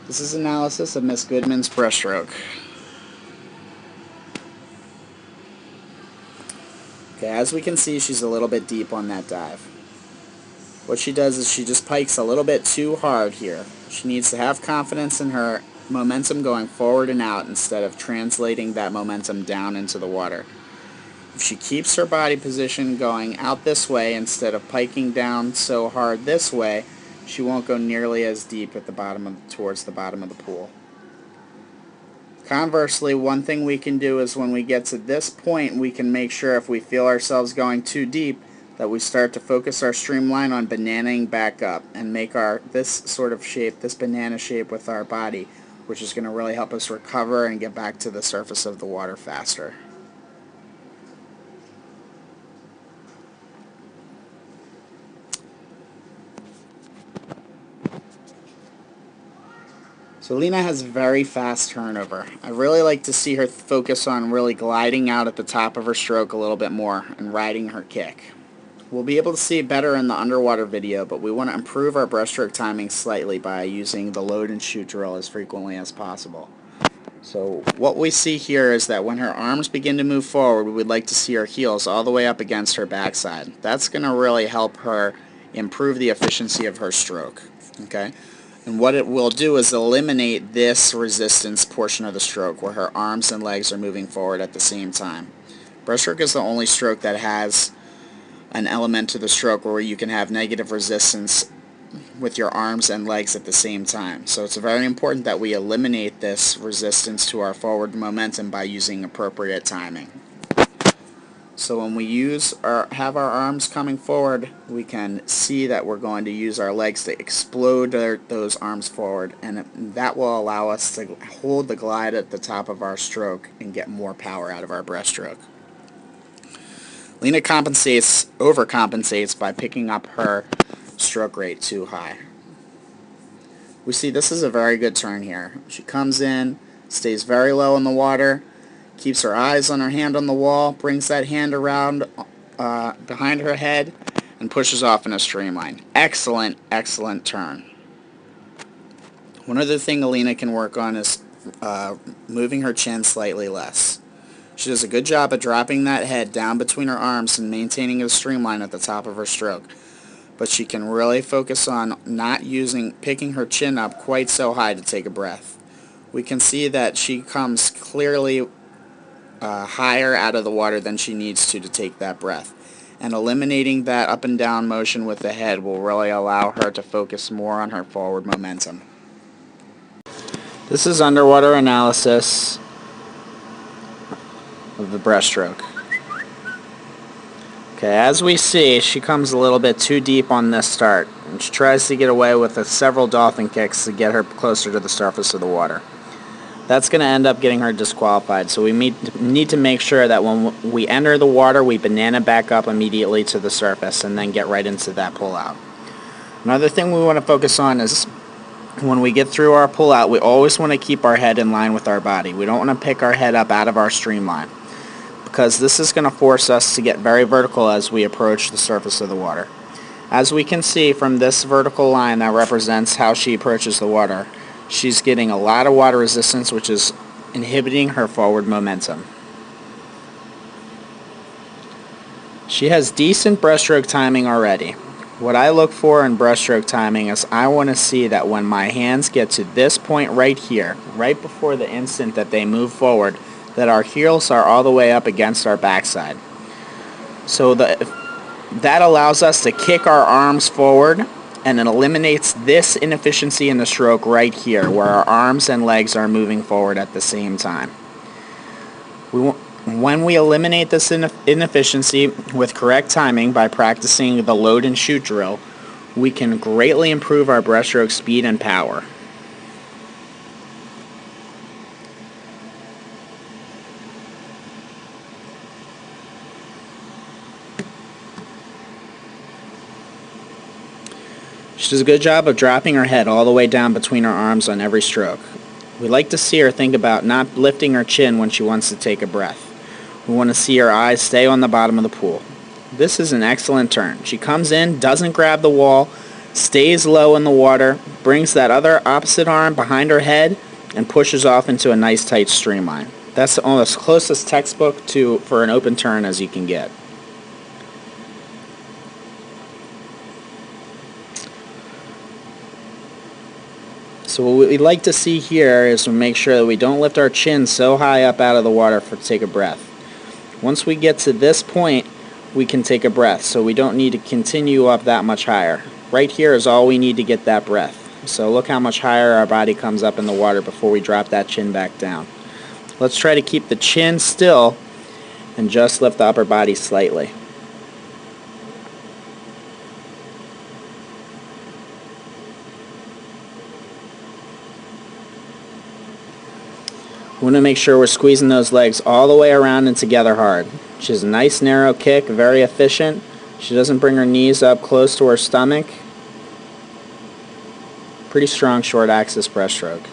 This is analysis of Miss Goodman's breaststroke. Okay, as we can see, she's a little bit deep on that dive. What she does is she just pikes a little bit too hard here. She needs to have confidence in her momentum going forward and out instead of translating that momentum down into the water. If she keeps her body position going out this way instead of piking down so hard this way, she won't go nearly as deep at the bottom towards the bottom of the pool. Conversely, one thing we can do is when we get to this point, we can make sure if we feel ourselves going too deep that we start to focus our streamline on bananaing back up and make this sort of shape, this banana shape with our body, which is going to really help us recover and get back to the surface of the water faster. So Alina has very fast turnover. I really like to see her focus on really gliding out at the top of her stroke a little bit more and riding her kick. We'll be able to see better in the underwater video, but we want to improve our breaststroke timing slightly by using the load and shoot drill as frequently as possible. So what we see here is that when her arms begin to move forward, we would like to see her heels all the way up against her backside. That's going to really help her improve the efficiency of her stroke. Okay? And what it will do is eliminate this resistance portion of the stroke where her arms and legs are moving forward at the same time. Breaststroke is the only stroke that has an element to the stroke where you can have negative resistance with your arms and legs at the same time. So it's very important that we eliminate this resistance to our forward momentum by using appropriate timing. So when we have our arms coming forward, we can see that we're going to use our legs to explode those arms forward, and that will allow us to hold the glide at the top of our stroke and get more power out of our breaststroke. Alina overcompensates by picking up her stroke rate too high. We see this is a very good turn here. She comes in, stays very low in the water, keeps her eyes on her hand on the wall, brings that hand around behind her head, and pushes off in a streamline. Excellent, excellent turn. One other thing Alina can work on is moving her chin slightly less. She does a good job of dropping that head down between her arms and maintaining a streamline at the top of her stroke. But she can really focus on not picking her chin up quite so high to take a breath. We can see that she comes clearly higher out of the water than she needs to take that breath. And eliminating that up and down motion with the head will really allow her to focus more on her forward momentum. This is underwater analysis of the breaststroke. Okay, as we see, she comes a little bit too deep on this start, and she tries to get away with several dolphin kicks to get her closer to the surface of the water. That's going to end up getting her disqualified, so we need to make sure that when we enter the water, we banana back up immediately to the surface and then get right into that pull-out. Another thing we want to focus on is when we get through our pull-out, we always want to keep our head in line with our body. We don't want to pick our head up out of our streamline, because this is going to force us to get very vertical as we approach the surface of the water. As we can see from this vertical line that represents how she approaches the water, she's getting a lot of water resistance, which is inhibiting her forward momentum. She has decent breaststroke timing already. What I look for in breaststroke timing is I want to see that when my hands get to this point right here, right before the instant that they move forward, that our heels are all the way up against our backside. So that allows us to kick our arms forward, and it eliminates this inefficiency in the stroke right here, where our arms and legs are moving forward at the same time. When we eliminate this inefficiency with correct timing by practicing the load and shoot drill, we can greatly improve our breaststroke speed and power. She does a good job of dropping her head all the way down between her arms on every stroke. We like to see her think about not lifting her chin when she wants to take a breath. We want to see her eyes stay on the bottom of the pool. This is an excellent turn. She comes in, doesn't grab the wall, stays low in the water, brings that other opposite arm behind her head, and pushes off into a nice tight streamline. That's almost closest textbook for an open turn as you can get. So what we'd like to see here is to make sure that we don't lift our chin so high up out of the water to take a breath. Once we get to this point, we can take a breath, so we don't need to continue up that much higher. Right here is all we need to get that breath. So look how much higher our body comes up in the water before we drop that chin back down. Let's try to keep the chin still and just lift the upper body slightly. We want to make sure we're squeezing those legs all the way around and together hard. She has a nice narrow kick, very efficient. She doesn't bring her knees up close to her stomach. Pretty strong short axis breaststroke.